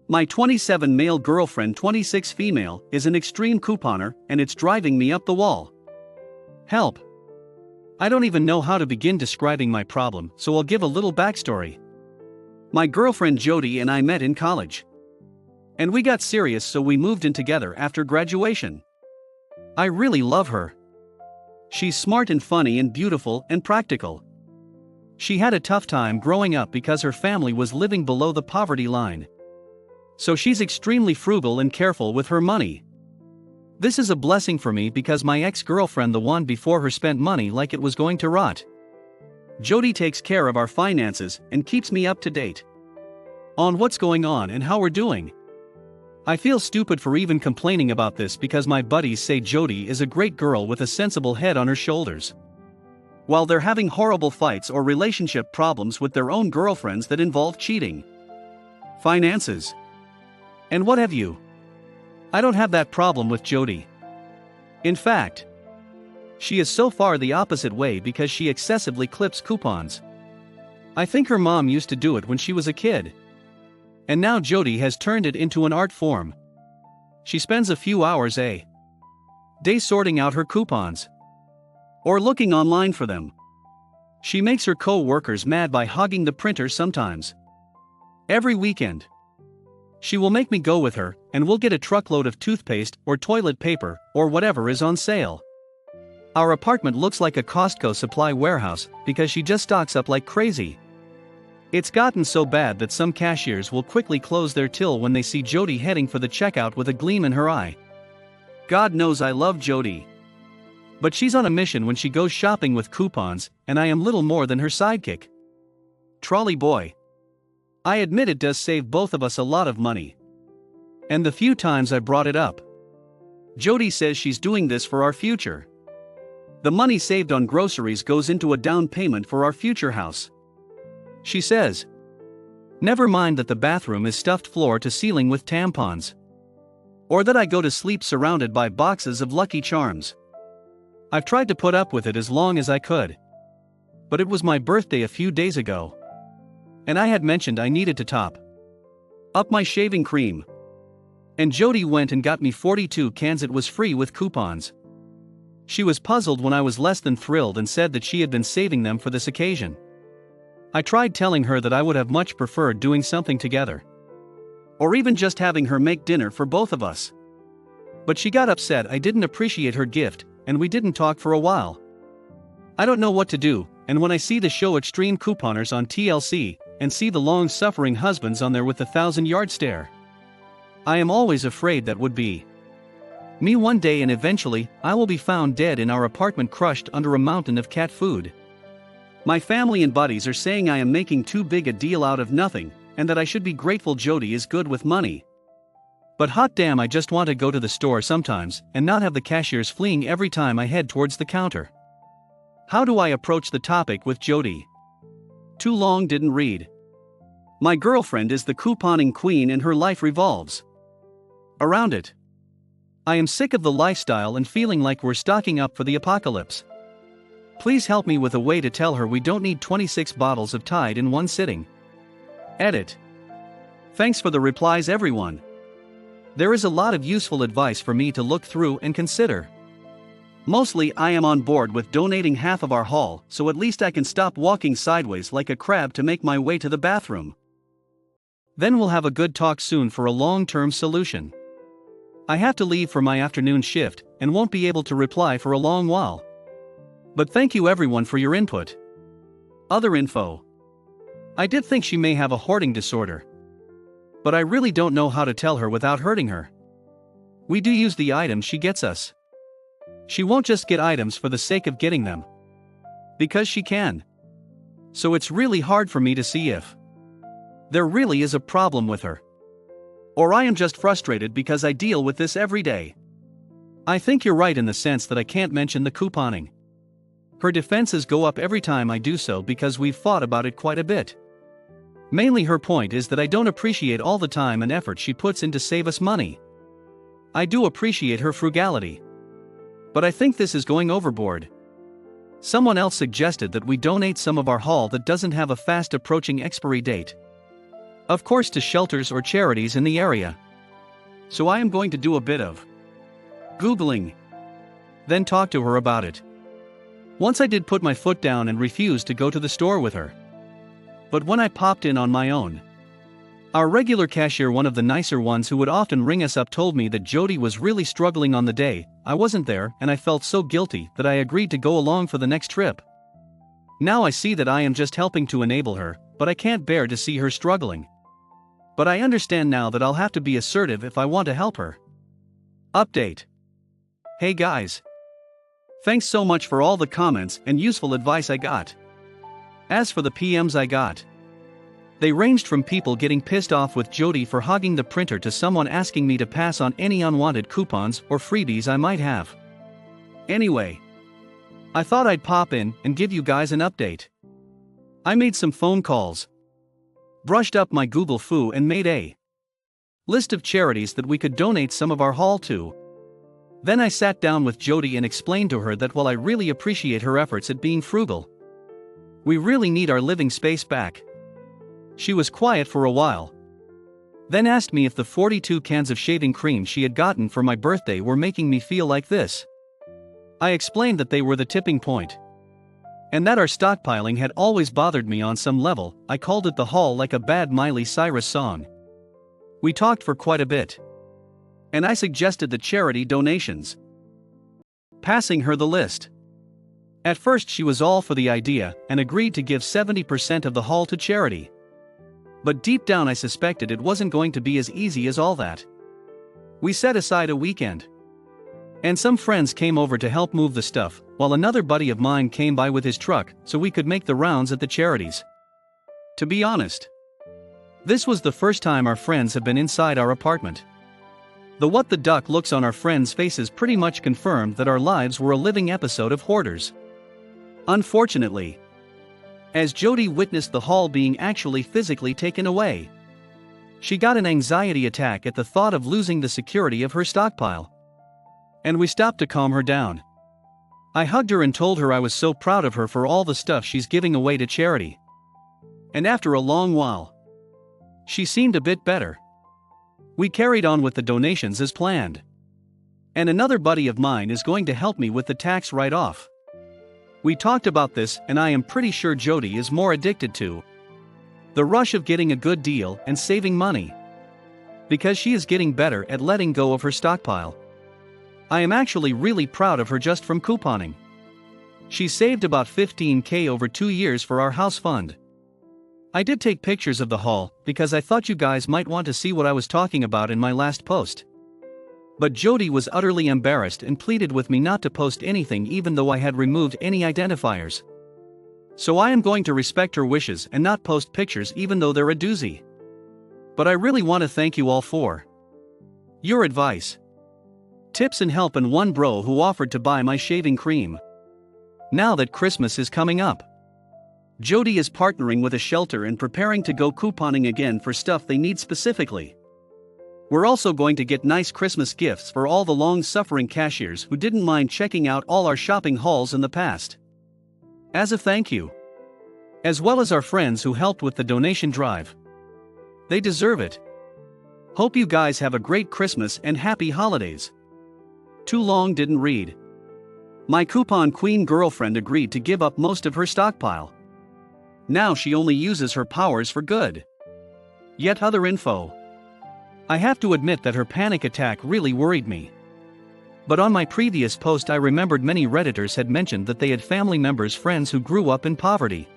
My 27 male girlfriend 26 female is an extreme couponer and it's driving me up the wall. Help. I don't even know how to begin describing my problem, so I'll give a little backstory. My girlfriend Jody and I met in college. And we got serious, so we moved in together after graduation. I really love her. She's smart and funny and beautiful and practical. She had a tough time growing up because her family was living below the poverty line. So she's extremely frugal and careful with her money. This is a blessing for me because my ex-girlfriend, the one before her, spent money like it was going to rot. Jody takes care of our finances and keeps me up to date on what's going on and how we're doing. I feel stupid for even complaining about this because my buddies say Jody is a great girl with a sensible head on her shoulders, while they're having horrible fights or relationship problems with their own girlfriends that involve cheating, finances, and what have you. I don't have that problem with Jody. In fact, she is so far the opposite way because she excessively clips coupons. I think her mom used to do it when she was a kid. And now Jody has turned it into an art form. She spends a few hours a day sorting out her coupons or looking online for them. She makes her co-workers mad by hogging the printer sometimes. Every weekend, she will make me go with her, and we'll get a truckload of toothpaste or toilet paper or whatever is on sale. Our apartment looks like a Costco supply warehouse because she just stocks up like crazy. It's gotten so bad that some cashiers will quickly close their till when they see Jody heading for the checkout with a gleam in her eye. God knows I love Jody. But she's on a mission when she goes shopping with coupons, and I am little more than her sidekick. Trolley boy. I admit it does save both of us a lot of money. And the few times I brought it up, Jody says she's doing this for our future. The money saved on groceries goes into a down payment for our future house. She says, never mind that the bathroom is stuffed floor to ceiling with tampons. Or that I go to sleep surrounded by boxes of Lucky Charms. I've tried to put up with it as long as I could. But it was my birthday a few days ago. And I had mentioned I needed to top up my shaving cream. And Jody went and got me 42 cans. It was free with coupons. She was puzzled when I was less than thrilled and said that she had been saving them for this occasion. I tried telling her that I would have much preferred doing something together. Or even just having her make dinner for both of us. But she got upset I didn't appreciate her gift, and we didn't talk for a while. I don't know what to do, and when I see the show Extreme Couponers on TLC, and see the long-suffering husbands on there with the 1,000-yard stare, I am always afraid that would be me one day, and eventually, I will be found dead in our apartment crushed under a mountain of cat food. My family and buddies are saying I am making too big a deal out of nothing, and that I should be grateful Jody is good with money. But hot damn, I just want to go to the store sometimes and not have the cashiers fleeing every time I head towards the counter. How do I approach the topic with Jody? Too long, didn't read. My girlfriend is the couponing queen and her life revolves around it. I am sick of the lifestyle and feeling like we're stocking up for the apocalypse. Please help me with a way to tell her we don't need 26 bottles of Tide in one sitting. Edit. Thanks for the replies, everyone. There is a lot of useful advice for me to look through and consider. Mostly I am on board with donating half of our haul, so at least I can stop walking sideways like a crab to make my way to the bathroom. Then we'll have a good talk soon for a long-term solution. I have to leave for my afternoon shift and won't be able to reply for a long while. But thank you everyone for your input. Other info. I did think she may have a hoarding disorder. But I really don't know how to tell her without hurting her. We do use the items she gets us. She won't just get items for the sake of getting them. Because she can. So it's really hard for me to see if there really is a problem with her. Or I am just frustrated because I deal with this every day. I think you're right in the sense that I can't mention the couponing. Her defenses go up every time I do so because we've fought about it quite a bit. Mainly her point is that I don't appreciate all the time and effort she puts in to save us money. I do appreciate her frugality. But I think this is going overboard. Someone else suggested that we donate some of our haul that doesn't have a fast approaching expiry date. Of course, to shelters or charities in the area. So I am going to do a bit of Googling, then talk to her about it. Once I did put my foot down and refused to go to the store with her. But when I popped in on my own, our regular cashier, one of the nicer ones who would often ring us up, told me that Jody was really struggling on the day. I wasn't there, and I felt so guilty that I agreed to go along for the next trip. Now I see that I am just helping to enable her, but I can't bear to see her struggling. But I understand now that I'll have to be assertive if I want to help her. Update. Hey guys. Thanks so much for all the comments and useful advice I got. As for the PMs I got, they ranged from people getting pissed off with Jody for hogging the printer to someone asking me to pass on any unwanted coupons or freebies I might have. Anyway, I thought I'd pop in and give you guys an update. I made some phone calls, brushed up my Google Foo, and made a list of charities that we could donate some of our haul to. Then I sat down with Jody and explained to her that while I really appreciate her efforts at being frugal, we really need our living space back. She was quiet for a while, then asked me if the 42 cans of shaving cream she had gotten for my birthday were making me feel like this. I explained that they were the tipping point, and that our stockpiling had always bothered me on some level. I called it the haul, like a bad Miley Cyrus song. We talked for quite a bit, and I suggested the charity donations, passing her the list. At first she was all for the idea and agreed to give 70% of the haul to charity. But deep down I suspected it wasn't going to be as easy as all that. We set aside a weekend, and some friends came over to help move the stuff, while another buddy of mine came by with his truck so we could make the rounds at the charities. To be honest, this was the first time our friends have been inside our apartment. The what the duck looks on our friends' faces pretty much confirmed that our lives were a living episode of Hoarders. Unfortunately, as Jody witnessed the haul being actually physically taken away, she got an anxiety attack at the thought of losing the security of her stockpile. And we stopped to calm her down. I hugged her and told her I was so proud of her for all the stuff she's giving away to charity. And after a long while, she seemed a bit better. We carried on with the donations as planned. And another buddy of mine is going to help me with the tax write-off. We talked about this, and I am pretty sure Jody is more addicted to the rush of getting a good deal and saving money, because she is getting better at letting go of her stockpile. I am actually really proud of her just from couponing. She saved about $15,000 over 2 years for our house fund. I did take pictures of the haul because I thought you guys might want to see what I was talking about in my last post. But Jody was utterly embarrassed and pleaded with me not to post anything even though I had removed any identifiers. So I am going to respect her wishes and not post pictures even though they're a doozy. But I really want to thank you all for your advice, tips and help, and one bro who offered to buy my shaving cream. Now that Christmas is coming up, Jody is partnering with a shelter and preparing to go couponing again for stuff they need specifically. We're also going to get nice Christmas gifts for all the long-suffering cashiers who didn't mind checking out all our shopping hauls in the past, as a thank you, as well as our friends who helped with the donation drive. They deserve it. Hope you guys have a great Christmas and happy holidays. Too long didn't read. My coupon queen girlfriend agreed to give up most of her stockpile. Now she only uses her powers for good. Yet other info. I have to admit that her panic attack really worried me. But on my previous post I remembered many Redditors had mentioned that they had family members, friends who grew up in poverty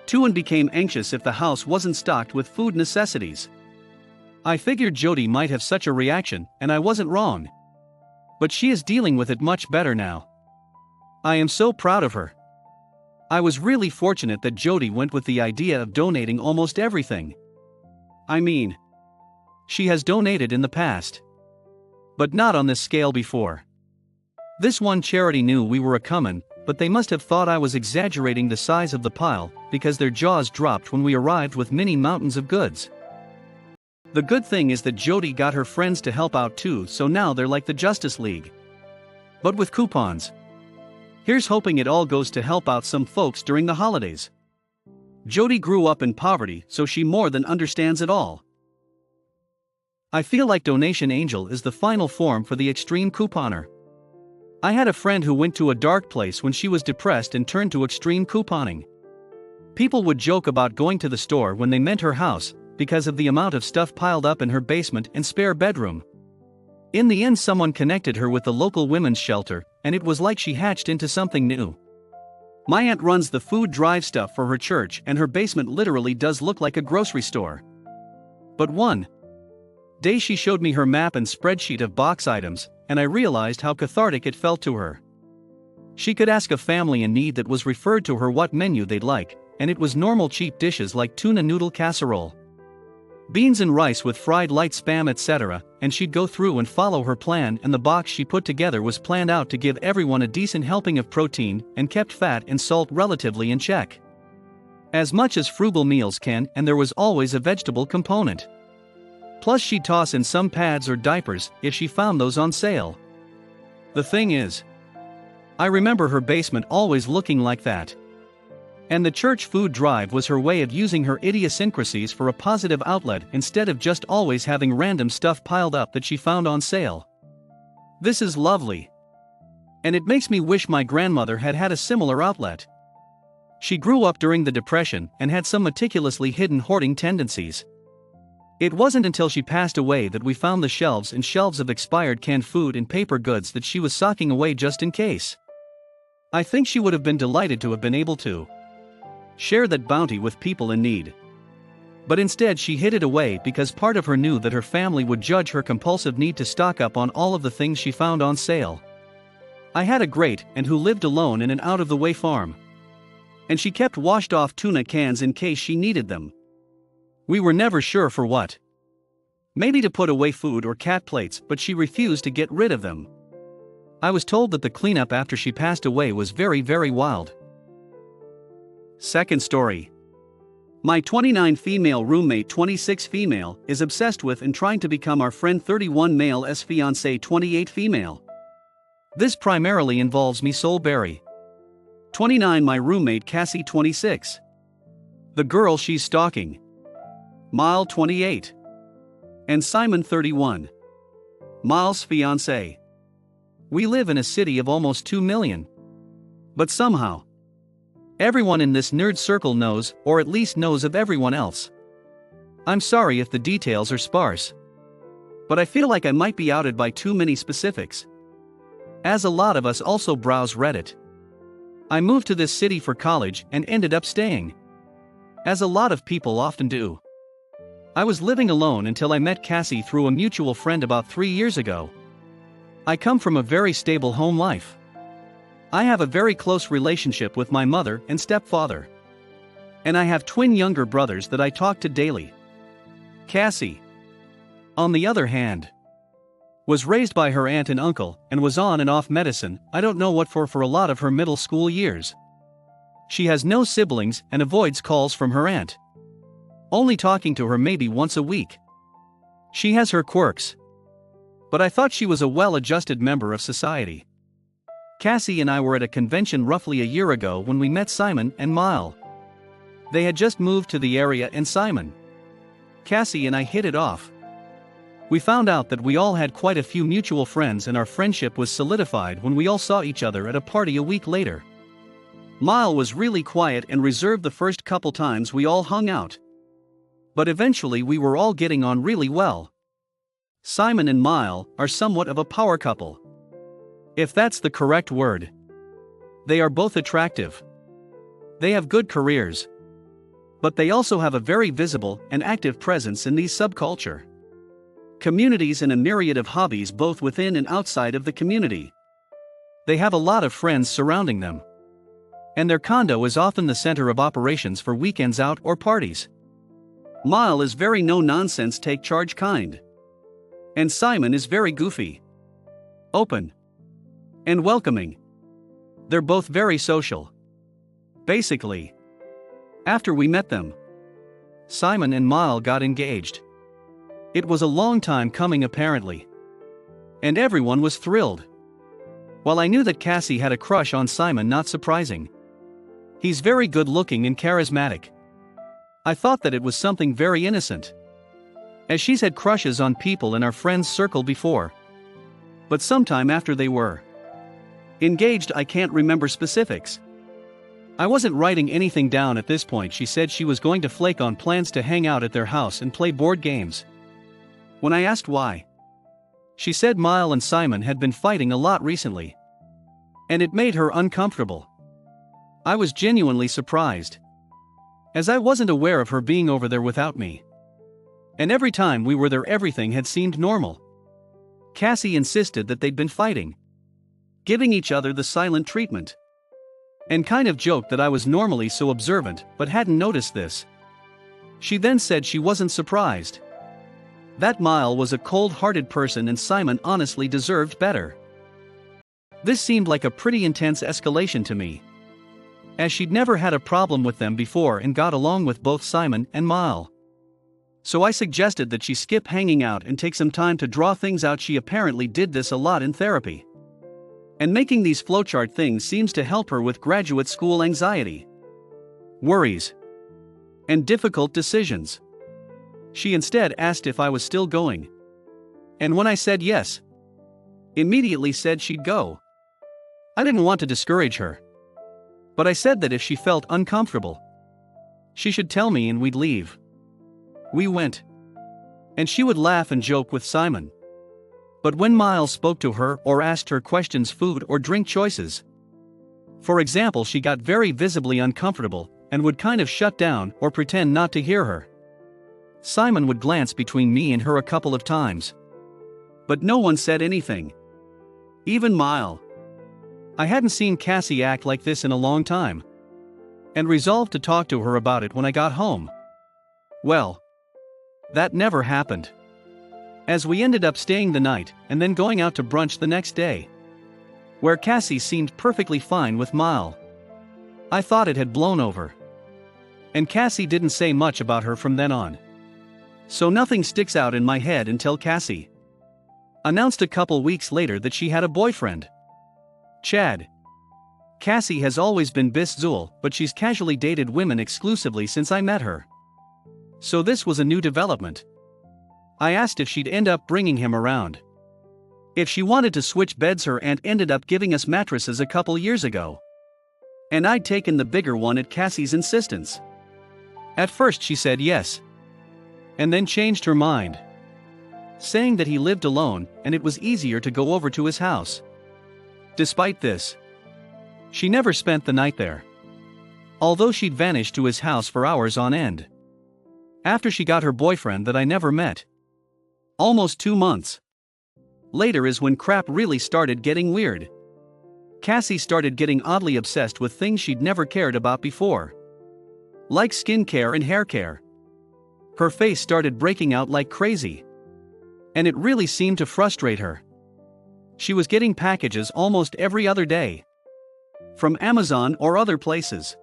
too and became anxious if the house wasn't stocked with food necessities. I figured Jody might have such a reaction, and I wasn't wrong. But she is dealing with it much better now. I am so proud of her. I was really fortunate that Jody went with the idea of donating almost everything. I mean, she has donated in the past, but not on this scale before. This one charity knew we were a comin', but they must have thought I was exaggerating the size of the pile, because their jaws dropped when we arrived with mini mountains of goods. The good thing is that Jody got her friends to help out too, so now they're like the Justice League, but with coupons. Here's hoping it all goes to help out some folks during the holidays. Jody grew up in poverty, so she more than understands it all. I feel like Donation Angel is the final form for the extreme couponer. I had a friend who went to a dark place when she was depressed and turned to extreme couponing. People would joke about going to the store when they meant her house, because of the amount of stuff piled up in her basement and spare bedroom. In the end, someone connected her with the local women's shelter, and it was like she hatched into something new. My aunt runs the food drive stuff for her church, and her basement literally does look like a grocery store. But one day she showed me her map and spreadsheet of box items, and I realized how cathartic it felt to her. She could ask a family in need that was referred to her what menu they'd like, and it was normal cheap dishes like tuna noodle casserole, beans and rice with fried light spam, etc., and she'd go through and follow her plan, and the box she put together was planned out to give everyone a decent helping of protein and kept fat and salt relatively in check. As much as frugal meals can, and there was always a vegetable component. Plus she'd toss in some pads or diapers if she found those on sale. The thing is, I remember her basement always looking like that. And the church food drive was her way of using her idiosyncrasies for a positive outlet instead of just always having random stuff piled up that she found on sale. This is lovely. And it makes me wish my grandmother had had a similar outlet. She grew up during the Depression and had some meticulously hidden hoarding tendencies. It wasn't until she passed away that we found the shelves and shelves of expired canned food and paper goods that she was socking away just in case. I think she would have been delighted to have been able to share that bounty with people in need. But instead she hid it away because part of her knew that her family would judge her compulsive need to stock up on all of the things she found on sale. I had a great aunt who lived alone in an out-of-the-way farm. And she kept washed-off tuna cans in case she needed them. We were never sure for what. Maybe to put away food or cat plates, but she refused to get rid of them. I was told that the cleanup after she passed away was very, very wild. Second story. My 29 female roommate 26 female is obsessed with and trying to become our friend 31 male's fiancé 28 female. This primarily involves me Soulberry. 29 my roommate Cassie 26. The girl she's stalking. Mile 28. And Simon 31. Miles' fiancé. We live in a city of almost 2 million. But somehow, everyone in this nerd circle knows, or at least knows of everyone else. I'm sorry if the details are sparse. But I feel like I might be outed by too many specifics. As a lot of us also browse Reddit. I moved to this city for college and ended up staying. As a lot of people often do. I was living alone until I met Cassie through a mutual friend about 3 years ago. I come from a very stable home life. I have a very close relationship with my mother and stepfather. And I have twin younger brothers that I talk to daily. Cassie, on the other hand, was raised by her aunt and uncle and was on and off medicine, I don't know what for a lot of her middle school years. She has no siblings and avoids calls from her aunt. Only talking to her maybe once a week. She has her quirks. But I thought she was a well-adjusted member of society. Cassie and I were at a convention roughly a year ago when we met Simon and Mile. They had just moved to the area and Simon, Cassie and I hit it off. We found out that we all had quite a few mutual friends and our friendship was solidified when we all saw each other at a party a week later. Mile was really quiet and reserved the first couple times we all hung out. But eventually we were all getting on really well. Simon and Mile are somewhat of a power couple. If that's the correct word. They are both attractive. They have good careers. But they also have a very visible and active presence in these subculture communities and a myriad of hobbies both within and outside of the community. They have a lot of friends surrounding them. And their condo is often the center of operations for weekends out or parties. Mile is very no-nonsense take charge kind. And Simon is very goofy. Open. And welcoming. They're both very social. Basically. After we met them, Simon and Mile got engaged. It was a long time coming apparently. And everyone was thrilled. While I knew that Cassie had a crush on Simon, not surprising. He's very good looking and charismatic. I thought that it was something very innocent, as she's had crushes on people in our friends' circle before. But sometime after they were engaged, I can't remember specifics. I wasn't writing anything down at this point. She said she was going to flake on plans to hang out at their house and play board games. When I asked why, she said Mile and Simon had been fighting a lot recently, and it made her uncomfortable. I was genuinely surprised, as I wasn't aware of her being over there without me. And every time we were there, everything had seemed normal. Cassie insisted that they'd been fighting, giving each other the silent treatment, and kind of joked that I was normally so observant but hadn't noticed this. She then said she wasn't surprised, that Mile was a cold-hearted person and Simon honestly deserved better. This seemed like a pretty intense escalation to me, as she'd never had a problem with them before and got along with both Simon and Mile. So I suggested that she skip hanging out and take some time to draw things out. She apparently did this a lot in therapy, and making these flowchart things seems to help her with graduate school anxiety, worries, and difficult decisions. She instead asked if I was still going, and when I said yes, immediately said she'd go. I didn't want to discourage her, but I said that if she felt uncomfortable, she should tell me and we'd leave. We went, and she would laugh and joke with Simon. But when Miles spoke to her or asked her questions, food or drink choices, for example, she got very visibly uncomfortable and would kind of shut down or pretend not to hear her. Simon would glance between me and her a couple of times, but no one said anything, even Mile. I hadn't seen Cassie act like this in a long time, and resolved to talk to her about it when I got home. Well, that never happened, as we ended up staying the night and then going out to brunch the next day, where Cassie seemed perfectly fine with Mile. I thought it had blown over, and Cassie didn't say much about her from then on. So nothing sticks out in my head until Cassie announced a couple weeks later that she had a boyfriend, Chad. Cassie has always been bisexual, but she's casually dated women exclusively since I met her. So this was a new development. I asked if she'd end up bringing him around, if she wanted to switch beds. Her aunt ended up giving us mattresses a couple years ago, and I'd taken the bigger one at Cassie's insistence. At first she said yes, and then changed her mind, saying that he lived alone and it was easier to go over to his house. Despite this, she never spent the night there, although she'd vanished to his house for hours on end. After she got her boyfriend that I never met, almost 2 months later, is when crap really started getting weird. Cassie started getting oddly obsessed with things she'd never cared about before, like skincare and hair care. Her face started breaking out like crazy, and it really seemed to frustrate her. She was getting packages almost every other day, from Amazon or other places.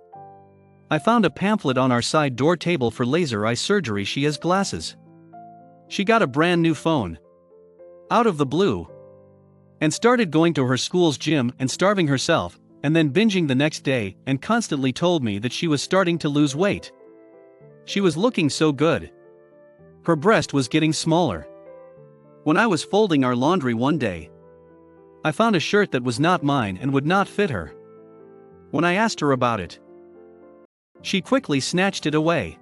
I found a pamphlet on our side door table for laser eye surgery. She has glasses. She got a brand new phone out of the blue, and started going to her school's gym and starving herself, and then binging the next day, and constantly told me that she was starting to lose weight. She was looking so good. Her breast was getting smaller. When I was folding our laundry one day, I found a shirt that was not mine and would not fit her. When I asked her about it, she quickly snatched it away,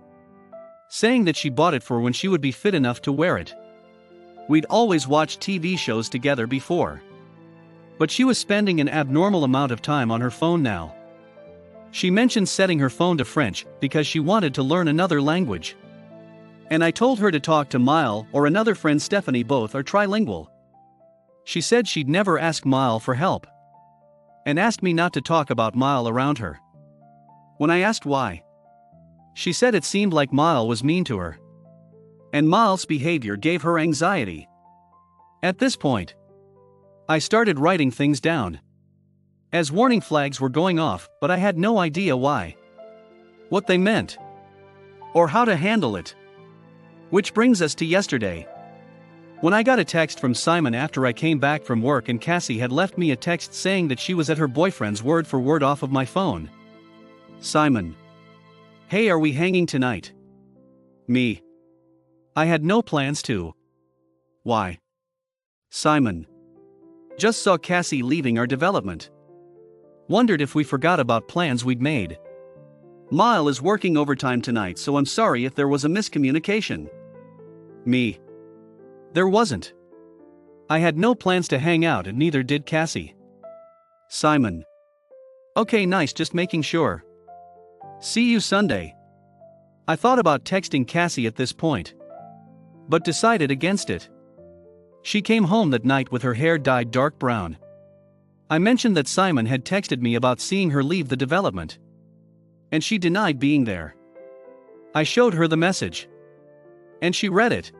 saying that she bought it for when she would be fit enough to wear it. We'd always watched TV shows together before, but she was spending an abnormal amount of time on her phone now. She mentioned setting her phone to French because she wanted to learn another language, and I told her to talk to Mile or another friend Stephanie. Both are trilingual. She said she'd never ask Mile for help, and asked me not to talk about Mile around her. When I asked why, she said it seemed like Mile was mean to her, and Mile's behavior gave her anxiety. At this point, I started writing things down, as warning flags were going off, but I had no idea why, what they meant, or how to handle it. Which brings us to yesterday, when I got a text from Simon after I came back from work, and Cassie had left me a text saying that she was at her boyfriend's, word for word off of my phone. Simon: "Hey, are we hanging tonight?" Me. I had no plans to. Why? Simon. Just saw Cassie leaving our development. Wondered if we forgot about plans we'd made. Mile is working overtime tonight, so I'm sorry if there was a miscommunication. Me. There wasn't. I had no plans to hang out and neither did Cassie. Simon. Okay, nice, just making sure. See you Sunday. I thought about texting Cassie at this point, but decided against it. She came home that night with her hair dyed dark brown. I mentioned that Simon had texted me about seeing her leave the development, and she denied being there. I showed her the message, and she read it,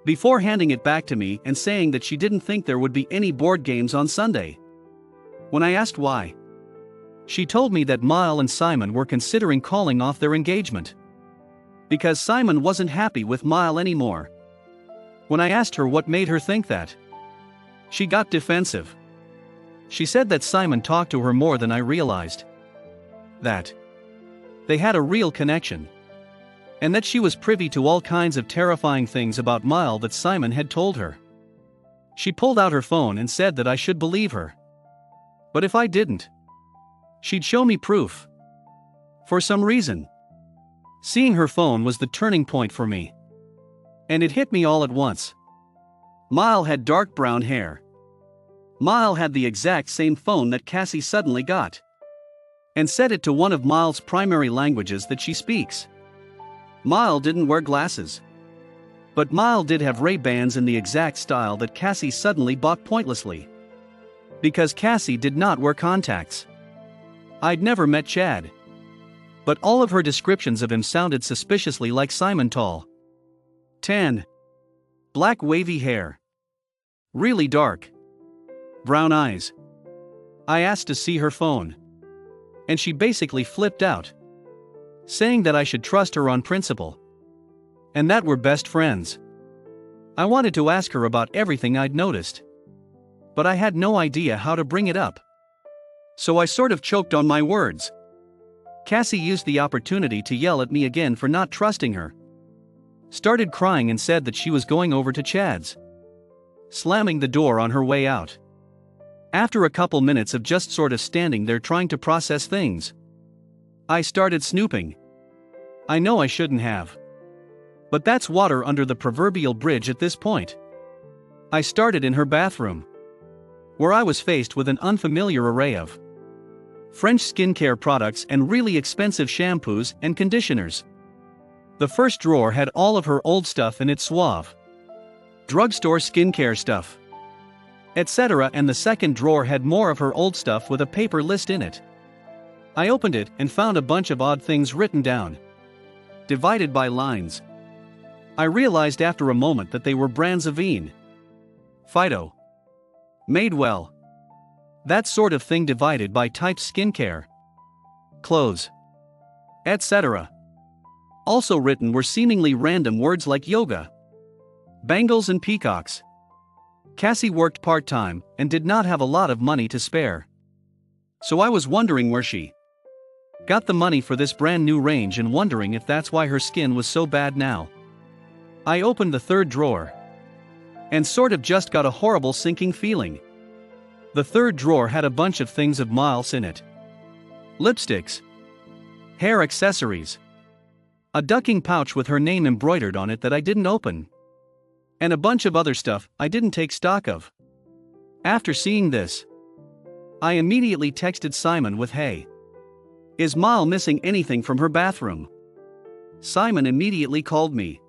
before handing it back to me and saying that she didn't think there would be any board games on Sunday. When I asked why, she told me that Mile and Simon were considering calling off their engagement, because Simon wasn't happy with Mile anymore. When I asked her what made her think that, she got defensive. She said that Simon talked to her more than I realized, that they had a real connection, and that she was privy to all kinds of terrifying things about Mile that Simon had told her. She pulled out her phone and said that I should believe her, but if I didn't, she'd show me proof. For some reason, seeing her phone was the turning point for me. And it hit me all at once. Mile had dark brown hair. Mile had the exact same phone that Cassie suddenly got, and set it to one of Mile's primary languages that she speaks. Mile didn't wear glasses, but Mile did have Ray-Bans in the exact style that Cassie suddenly bought pointlessly, because Cassie did not wear contacts. I'd never met Chad, but all of her descriptions of him sounded suspiciously like Simon. Tall, tan, black wavy hair, really dark brown eyes. I asked to see her phone, and she basically flipped out, saying that I should trust her on principle, and that we're best friends. I wanted to ask her about everything I'd noticed, but I had no idea how to bring it up, so I sort of choked on my words. Cassie used the opportunity to yell at me again for not trusting her. Started crying and said that she was going over to Chad's, slamming the door on her way out. After a couple minutes of just sort of standing there trying to process things, I started snooping. I know I shouldn't have, but that's water under the proverbial bridge at this point. I started in her bathroom, where I was faced with an unfamiliar array of French skincare products and really expensive shampoos and conditioners. The first drawer had all of her old stuff in its suave drugstore skincare stuff, etc., and the second drawer had more of her old stuff with a paper list in it. I opened it and found a bunch of odd things written down, divided by lines. I realized after a moment that they were brands of Avene, Fido, Madewell, that sort of thing, divided by types: skincare, clothes, etc. Also written were seemingly random words like yoga, bangles and peacocks. Cassie worked part-time and did not have a lot of money to spare, so I was wondering where she got the money for this brand new range and wondering if that's why her skin was so bad now. I opened the third drawer and sort of just got a horrible sinking feeling. The third drawer had a bunch of things of Miles in it: lipsticks, hair accessories, a ducking pouch with her name embroidered on it that I didn't open, and a bunch of other stuff I didn't take stock of. After seeing this, I immediately texted Simon with, "Hey, is Mile missing anything from her bathroom?" Simon immediately called me.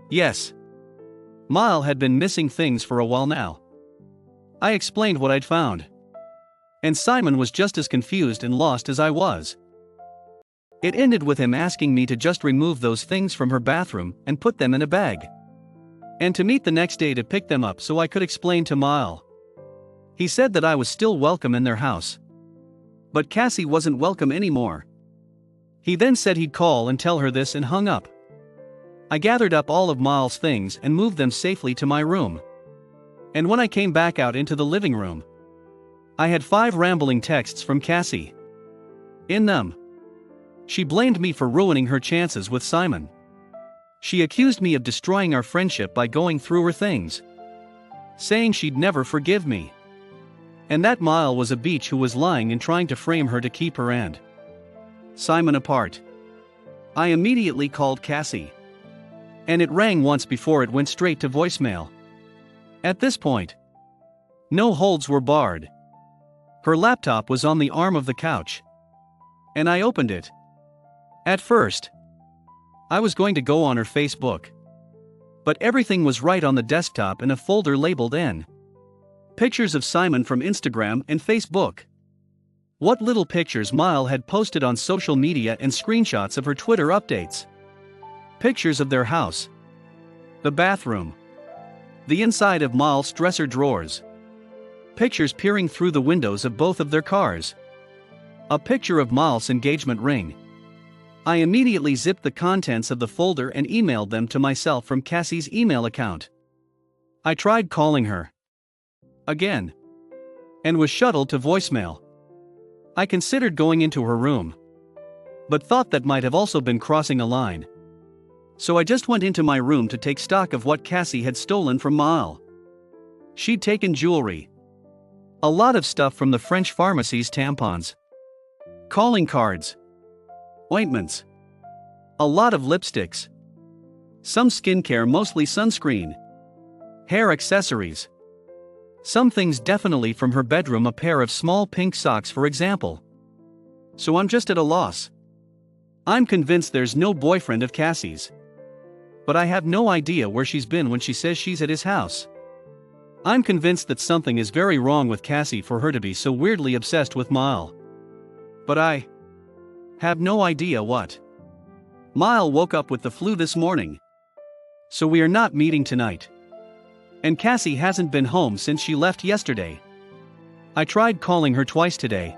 Yes, Mile had been missing things for a while now. I explained what I'd found, and Simon was just as confused and lost as I was. It ended with him asking me to just remove those things from her bathroom and put them in a bag, and to meet the next day to pick them up so I could explain to Mile. He said that I was still welcome in their house, but Cassie wasn't welcome anymore. He then said he'd call and tell her this and hung up. I gathered up all of Miles' things and moved them safely to my room. And when I came back out into the living room, I had 5 rambling texts from Cassie. In them, she blamed me for ruining her chances with Simon. She accused me of destroying our friendship by going through her things, saying she'd never forgive me. And that Mile was a bitch who was lying and trying to frame her to keep her and Simon apart. I immediately called Cassie. And it rang once before it went straight to voicemail. At this point, no holds were barred. Her laptop was on the arm of the couch. And I opened it. At first, I was going to go on her Facebook. But everything was right on the desktop in a folder labeled N. Pictures of Simon from Instagram and Facebook. What little pictures Mile had posted on social media and screenshots of her Twitter updates. Pictures of their house. The bathroom. The inside of Mile's dresser drawers. Pictures peering through the windows of both of their cars. A picture of Miles' engagement ring. I immediately zipped the contents of the folder and emailed them to myself from Cassie's email account. I tried calling her again and was shuttled to voicemail. I considered going into her room, but thought that might have also been crossing a line. So I just went into my room to take stock of what Cassie had stolen from Mile. She'd taken jewelry, a lot of stuff from the French pharmacy's tampons, calling cards, ointments, a lot of lipsticks, some skincare, mostly sunscreen, hair accessories. Some things definitely from her bedroom, a pair of small pink socks for example. So I'm just at a loss. I'm convinced there's no boyfriend of Cassie's. But I have no idea where she's been when she says she's at his house. I'm convinced that something is very wrong with Cassie for her to be so weirdly obsessed with Mile. But I have no idea what. Mile woke up with the flu this morning. So we are not meeting tonight. And Cassie hasn't been home since she left yesterday. I tried calling her twice today.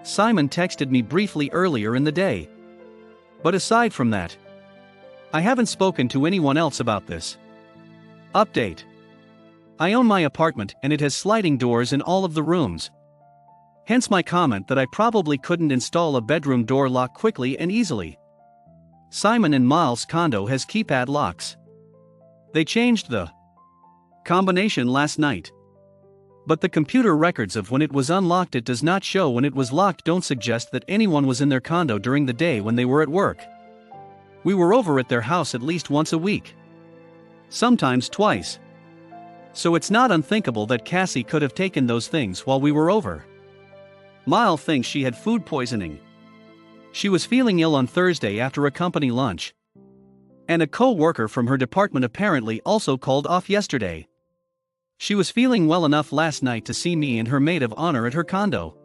Simon texted me briefly earlier in the day. But aside from that, I haven't spoken to anyone else about this. Update. I own my apartment and it has sliding doors in all of the rooms. Hence my comment that I probably couldn't install a bedroom door lock quickly and easily. Simon and Miles' condo has keypad locks. They changed the combination last night. But the computer records of when it was unlocked, it does not show when it was locked, don't suggest that anyone was in their condo during the day when they were at work. We were over at their house at least once a week. Sometimes twice. So it's not unthinkable that Cassie could have taken those things while we were over. Mile thinks she had food poisoning. She was feeling ill on Thursday after a company lunch. And a co-worker from her department apparently also called off yesterday. She was feeling well enough last night to see me and her maid of honor at her condo.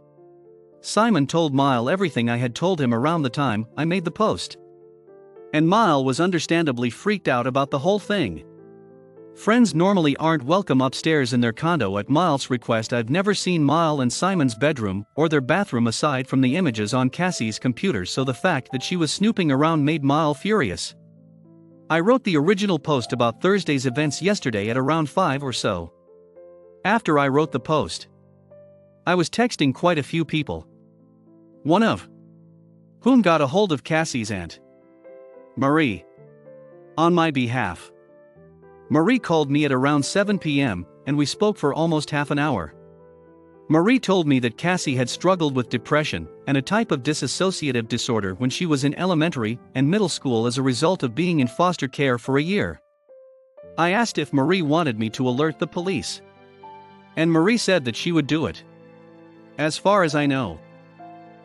Simon told Mile everything I had told him around the time I made the post. And Mile was understandably freaked out about the whole thing. Friends normally aren't welcome upstairs in their condo at Mile's request. I've never seen Mile and Simon's bedroom or their bathroom aside from the images on Cassie's computer, so the fact that she was snooping around made Mile furious. I wrote the original post about Thursday's events yesterday at around 5 or so. After I wrote the post, I was texting quite a few people. One of whom got a hold of Cassie's aunt, Marie, on my behalf. Marie called me at around 7 p.m., and we spoke for almost half an hour. Marie told me that Cassie had struggled with depression and a type of dissociative disorder when she was in elementary and middle school as a result of being in foster care for a year. I asked if Marie wanted me to alert the police. And Marie said that she would do it. As far as I know,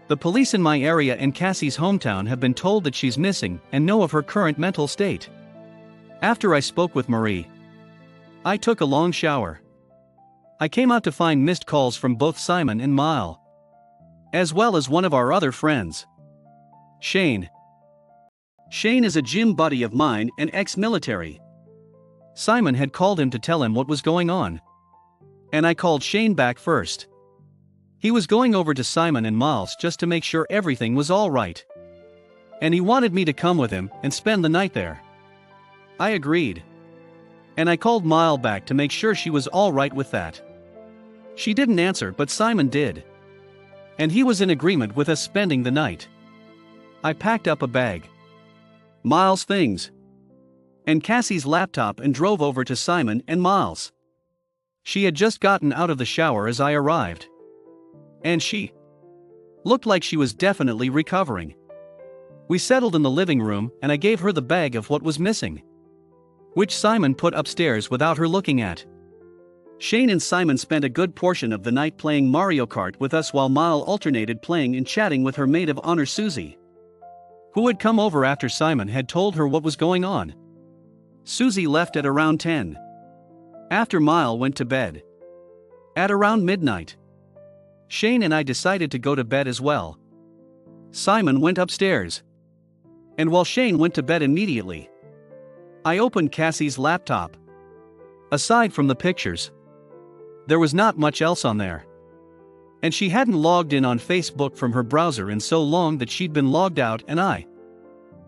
the police in my area and Cassie's hometown have been told that she's missing and know of her current mental state. After I spoke with Marie, I took a long shower. I came out to find missed calls from both Simon and Mile, as well as one of our other friends, Shane. Shane is a gym buddy of mine and ex-military. Simon had called him to tell him what was going on. And I called Shane back first. He was going over to Simon and Miles just to make sure everything was all right. And he wanted me to come with him and spend the night there. I agreed. And I called Mile back to make sure she was all right with that. She didn't answer, but Simon did. And he was in agreement with us spending the night. I packed up a bag, Miles' things, and Cassie's laptop and drove over to Simon and Miles. She had just gotten out of the shower as I arrived. And she looked like she was definitely recovering. We settled in the living room and I gave her the bag of what was missing, which Simon put upstairs without her looking at. Shane and Simon spent a good portion of the night playing Mario Kart with us while Mile alternated playing and chatting with her maid of honor Susie, who had come over after Simon had told her what was going on. Susie left at around 10. After Mile went to bed at around midnight, Shane and I decided to go to bed as well. Simon went upstairs, and while Shane went to bed immediately, I opened Cassie's laptop. Aside from the pictures, there was not much else on there. And she hadn't logged in on Facebook from her browser in so long that she'd been logged out and I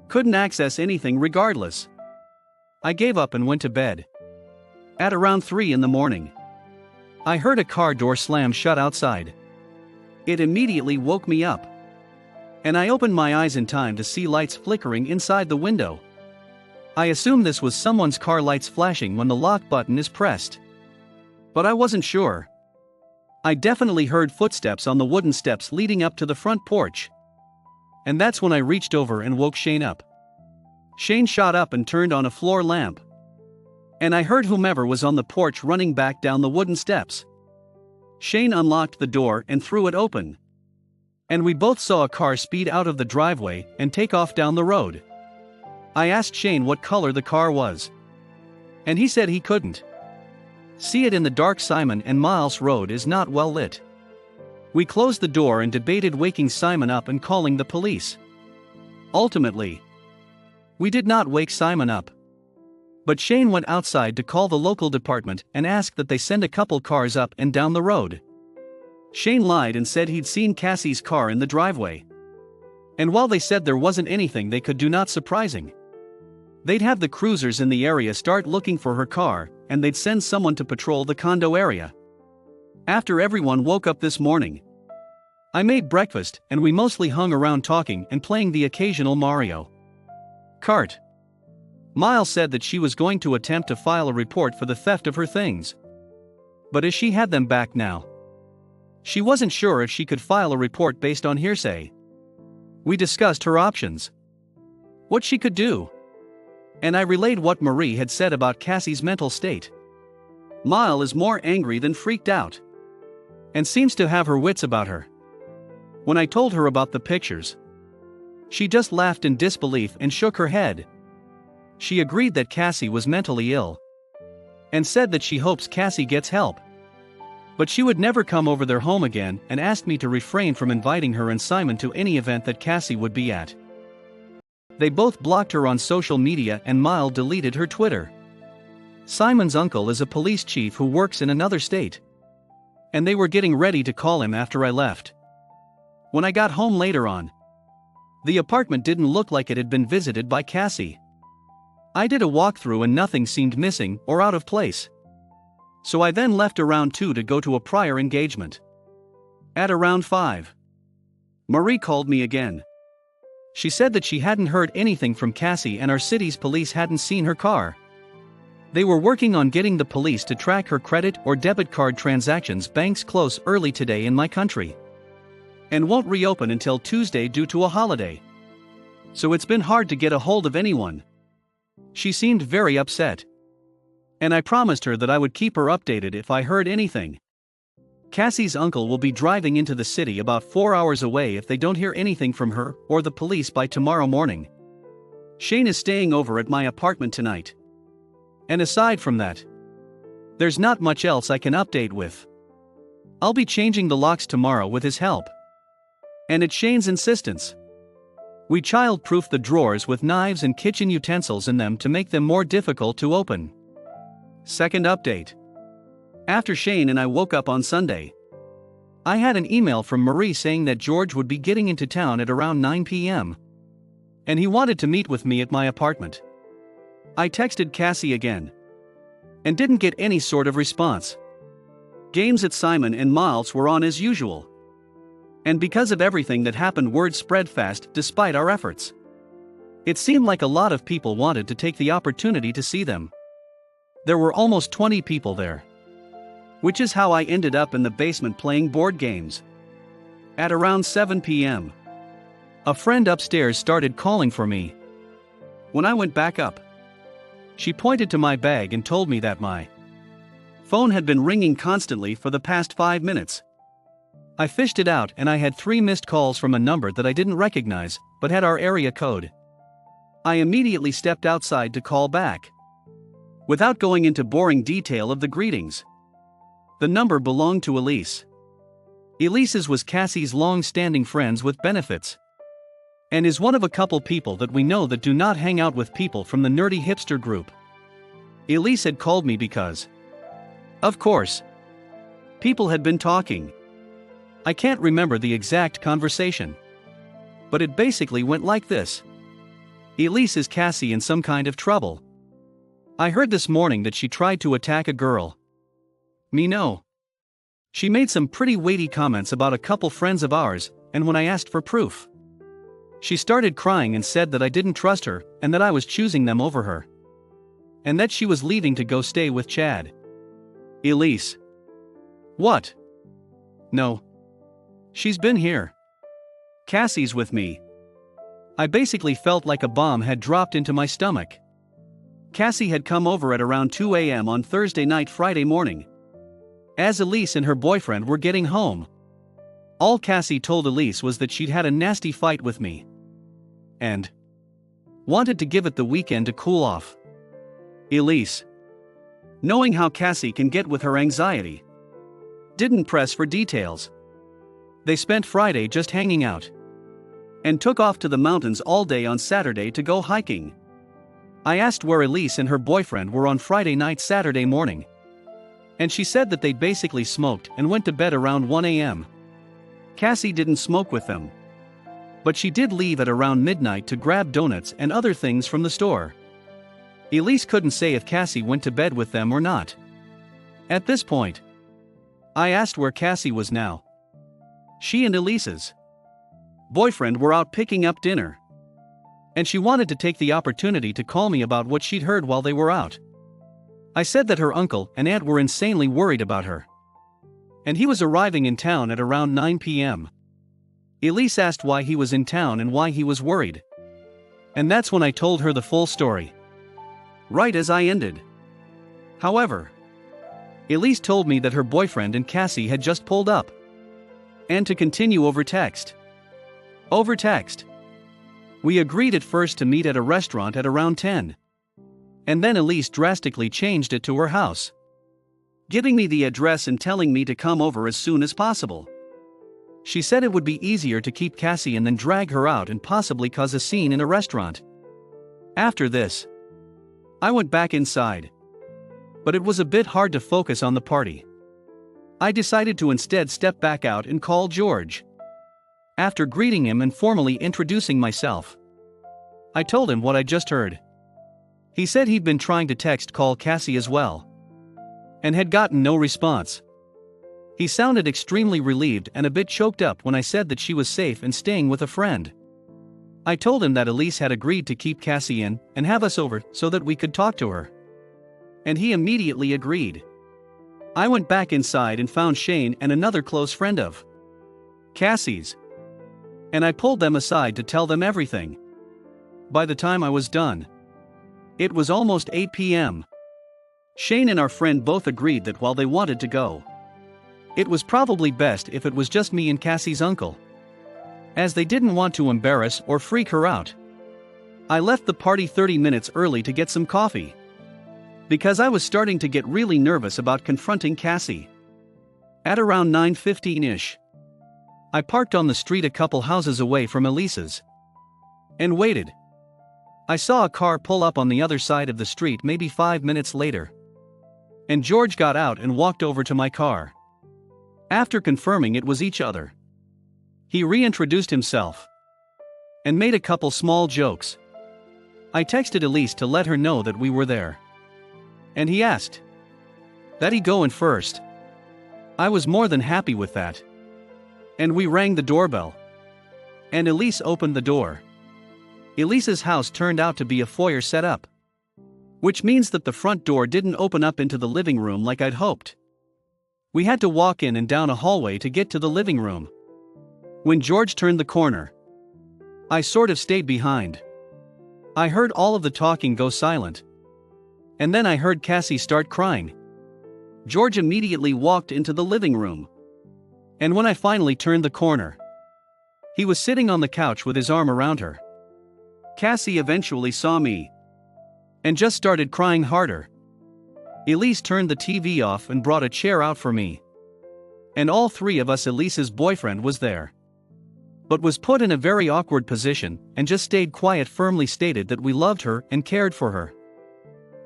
couldn't access anything regardless. I gave up and went to bed. At around 3 in the morning, I heard a car door slam shut outside. It immediately woke me up, and I opened my eyes in time to see lights flickering inside the window. I assumed this was someone's car lights flashing when the lock button is pressed, but I wasn't sure. I definitely heard footsteps on the wooden steps leading up to the front porch, and that's when I reached over and woke Shane up. Shane shot up and turned on a floor lamp, and I heard whomever was on the porch running back down the wooden steps. Shane unlocked the door and threw it open, and we both saw a car speed out of the driveway and take off down the road. I asked Shane what color the car was, and he said he couldn't see it in the dark. Simon and Miles Road is not well lit. We closed the door and debated waking Simon up and calling the police. Ultimately, we did not wake Simon up, but Shane went outside to call the local department and ask that they send a couple cars up and down the road. Shane lied and said he'd seen Cassie's car in the driveway, and while they said there wasn't anything they could do, not surprising, they'd have the cruisers in the area start looking for her car, and they'd send someone to patrol the condo area. After everyone woke up this morning, I made breakfast and we mostly hung around talking and playing the occasional Mario Kart. Miles said that she was going to attempt to file a report for the theft of her things, but as she had them back now, she wasn't sure if she could file a report based on hearsay. We discussed her options, what she could do, and I relayed what Marie had said about Cassie's mental state. Mile is more angry than freaked out, and seems to have her wits about her. When I told her about the pictures, she just laughed in disbelief and shook her head. She agreed that Cassie was mentally ill, and said that she hopes Cassie gets help, but she would never come over their home again, and asked me to refrain from inviting her and Simon to any event that Cassie would be at. They both blocked her on social media and Mile deleted her Twitter. Simon's uncle is a police chief who works in another state, and they were getting ready to call him after I left. When I got home later on, the apartment didn't look like it had been visited by Cassie. I did a walkthrough and nothing seemed missing or out of place. So I then left around 2 to go to a prior engagement. At around 5, Marie called me again. She said that she hadn't heard anything from Cassie and our city's police hadn't seen her car. They were working on getting the police to track her credit or debit card transactions. Banks close early today in my country, and won't reopen until Tuesday due to a holiday. So it's been hard to get a hold of anyone. She seemed very upset, and I promised her that I would keep her updated if I heard anything. Cassie's uncle will be driving into the city about 4 hours away if they don't hear anything from her or the police by tomorrow morning. Shane is staying over at my apartment tonight, and aside from that, there's not much else I can update with. I'll be changing the locks tomorrow with his help, and at Shane's insistence. We child-proofed the drawers with knives and kitchen utensils in them to make them more difficult to open. Second update. After Shane and I woke up on Sunday, I had an email from Marie saying that George would be getting into town at around 9 p.m. and he wanted to meet with me at my apartment. I texted Cassie again, and didn't get any sort of response. Games at Simon and Miles were on as usual, and because of everything that happened, word spread fast despite our efforts. It seemed like a lot of people wanted to take the opportunity to see them. There were almost 20 people there. Which is how I ended up in the basement playing board games. At around 7 p.m., a friend upstairs started calling for me. When I went back up, she pointed to my bag and told me that my phone had been ringing constantly for the past 5 minutes. I fished it out and I had 3 missed calls from a number that I didn't recognize, but had our area code. I immediately stepped outside to call back. Without going into boring detail of the greetings, the number belonged to Elise. Elise's was Cassie's long-standing friends with benefits, and is one of a couple people that we know that do not hang out with people from the nerdy hipster group. Elise had called me because, of course, people had been talking. I can't remember the exact conversation, but it basically went like this. Elise, is Cassie in some kind of trouble? I heard this morning that she tried to attack a girl. Me no. She made some pretty weighty comments about a couple friends of ours, and when I asked for proof, she started crying and said that I didn't trust her and that I was choosing them over her, and that she was leaving to go stay with Chad. Elise. What? No. She's been here. Cassie's with me. I basically felt like a bomb had dropped into my stomach. Cassie had come over at around 2 a.m. on Thursday night, Friday morning, as Elise and her boyfriend were getting home. All Cassie told Elise was that she'd had a nasty fight with me and wanted to give it the weekend to cool off. Elise, knowing how Cassie can get with her anxiety, didn't press for details. They spent Friday just hanging out and took off to the mountains all day on Saturday to go hiking. I asked where Elise and her boyfriend were on Friday night, Saturday morning, and she said that they'd basically smoked and went to bed around 1 a.m. Cassie didn't smoke with them, but she did leave at around midnight to grab donuts and other things from the store. Elise couldn't say if Cassie went to bed with them or not. At this point, I asked where Cassie was now. She and Elise's boyfriend were out picking up dinner, and she wanted to take the opportunity to call me about what she'd heard while they were out. I said that her uncle and aunt were insanely worried about her, and he was arriving in town at around 9 p.m. Elise asked why he was in town and why he was worried, and that's when I told her the full story, right as I ended. However, Elise told me that her boyfriend and Cassie had just pulled up, and to continue over text. Over text. We agreed at first to meet at a restaurant at around 10. And then Elise drastically changed it to her house, giving me the address and telling me to come over as soon as possible. She said it would be easier to keep Cassie and then drag her out and possibly cause a scene in a restaurant. After this, I went back inside, but it was a bit hard to focus on the party. I decided to instead step back out and call George. After greeting him and formally introducing myself, I told him what I just heard. He said he'd been trying to call Cassie as well, and had gotten no response. He sounded extremely relieved and a bit choked up when I said that she was safe and staying with a friend. I told him that Elise had agreed to keep Cassie in and have us over so that we could talk to her, and he immediately agreed. I went back inside and found Shane and another close friend of Cassie's, and I pulled them aside to tell them everything. By the time I was done, it was almost 8 p.m. Shane and our friend both agreed that while they wanted to go, it was probably best if it was just me and Cassie's uncle, as they didn't want to embarrass or freak her out. I left the party 30 minutes early to get some coffee, because I was starting to get really nervous about confronting Cassie. At around 9:15-ish, I parked on the street a couple houses away from Elise's and waited. I saw a car pull up on the other side of the street maybe 5 minutes later, and George got out and walked over to my car. After confirming it was each other, he reintroduced himself and made a couple small jokes. I texted Elise to let her know that we were there, and he asked that he go in first. I was more than happy with that, and we rang the doorbell, and Elise opened the door. Elise's house turned out to be a foyer setup. Which means that the front door didn't open up into the living room like I'd hoped. We had to walk in and down a hallway to get to the living room. When George turned the corner, I sort of stayed behind. I heard all of the talking go silent. And then I heard Cassie start crying. George immediately walked into the living room. And when I finally turned the corner, he was sitting on the couch with his arm around her. Cassie eventually saw me and just started crying harder. Elise turned the TV off and brought a chair out for me. And all three of us, Elise's boyfriend was there. But was put in a very awkward position and just stayed quiet, firmly stated that we loved her and cared for her.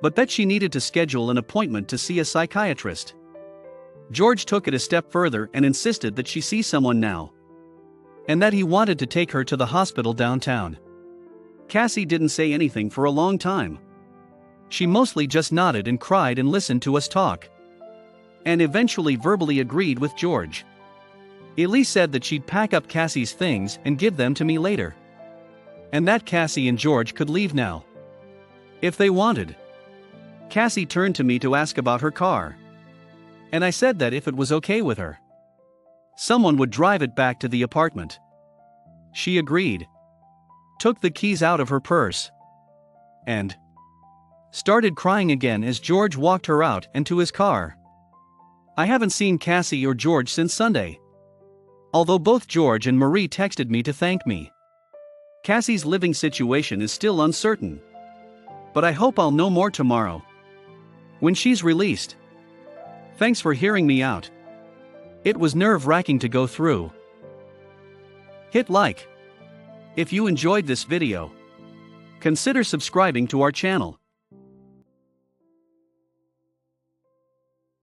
But that she needed to schedule an appointment to see a psychiatrist. George took it a step further and insisted that she see someone now. And that he wanted to take her to the hospital downtown. Cassie didn't say anything for a long time. She mostly just nodded and cried and listened to us talk. And eventually verbally agreed with George. Elise said that she'd pack up Cassie's things and give them to me later. And that Cassie and George could leave now, if they wanted. Cassie turned to me to ask about her car. And I said that if it was okay with her, someone would drive it back to the apartment. She agreed, took the keys out of her purse, and started crying again as George walked her out and to his car. I haven't seen Cassie or George since Sunday. Although both George and Marie texted me to thank me. Cassie's living situation is still uncertain. But I hope I'll know more tomorrow, when she's released. Thanks for hearing me out. It was nerve-wracking to go through. Hit like if you enjoyed this video. Consider subscribing to our channel.